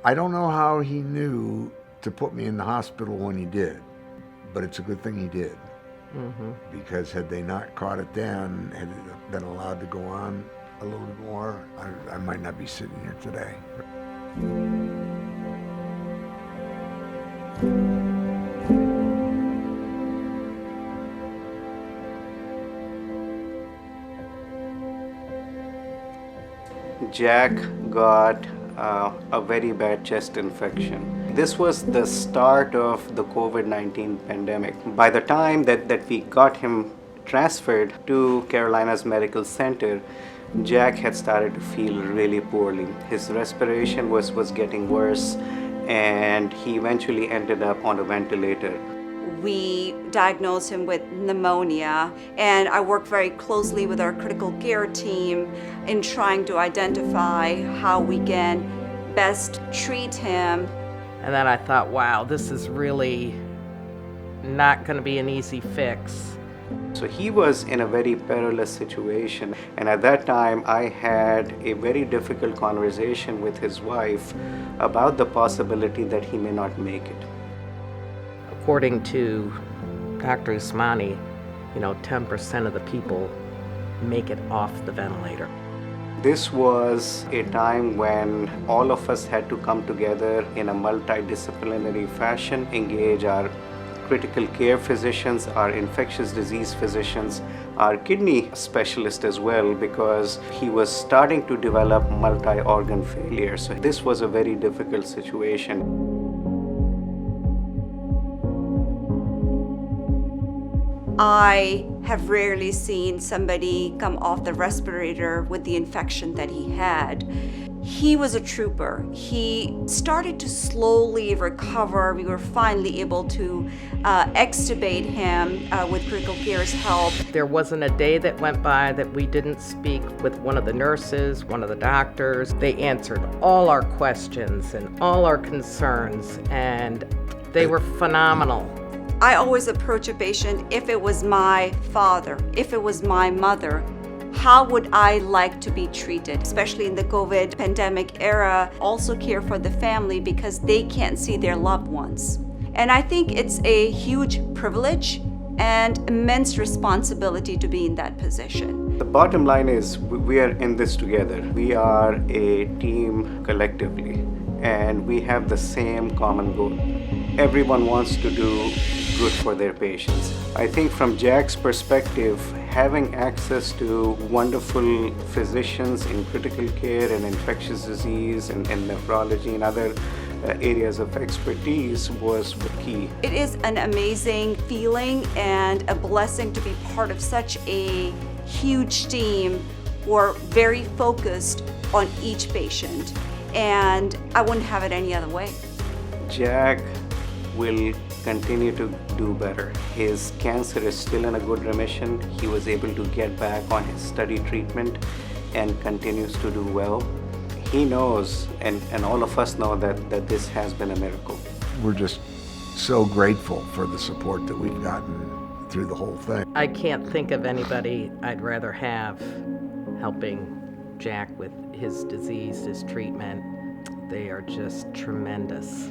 I don't know how he knew to put me in the hospital when he did, but it's a good thing he did. Because had they not caught it then, had it been allowed to go on a little bit more, I might not be sitting here today. Jack got a very bad chest infection. This was the start of the COVID-19 pandemic. By the time that we got him transferred to Carolina's Medical Center, Jack had started to feel really poorly. His respiration was getting worse, and he eventually ended up on a ventilator. We diagnosed him with pneumonia, and I worked very closely with our critical care team in trying to identify how we can best treat him. And then I thought, wow, this is really not going to be an easy fix. So he was in a very perilous situation, and at that time I had a very difficult conversation with his wife about the possibility that he may not make it. According to Dr. Usmani, 10% of the people make it off the ventilator. This was a time when all of us had to come together in a multidisciplinary fashion, engage our critical care physicians, our infectious disease physicians, our kidney specialist as well, because he was starting to develop multi-organ failure. So this was a very difficult situation. I have rarely seen somebody come off the respirator with the infection that he had. He was a trooper. He started to slowly recover. We were finally able to extubate him with critical care's help. There wasn't a day that went by that we didn't speak with one of the nurses, one of the doctors. They answered all our questions and all our concerns, and they were phenomenal. I always approach a patient, if it was my father, if it was my mother, how would I like to be treated? Especially in the COVID pandemic era, also care for the family because they can't see their loved ones. And I think it's a huge privilege and immense responsibility to be in that position. The bottom line is we are in this together. We are a team collectively, and we have the same common goal. Everyone wants to do good for their patients. I think from Jack's perspective, having access to wonderful physicians in critical care and infectious disease and nephrology and other areas of expertise was key. It is an amazing feeling and a blessing to be part of such a huge team who are very focused on each patient, and I wouldn't have it any other way. Jack will continue to do better. His cancer is still in a good remission. He was able to get back on his study treatment and continues to do well. He knows, and all of us know, that this has been a miracle. We're just so grateful for the support that we've gotten through the whole thing. I can't think of anybody I'd rather have helping Jack with his disease, his treatment. They are just tremendous.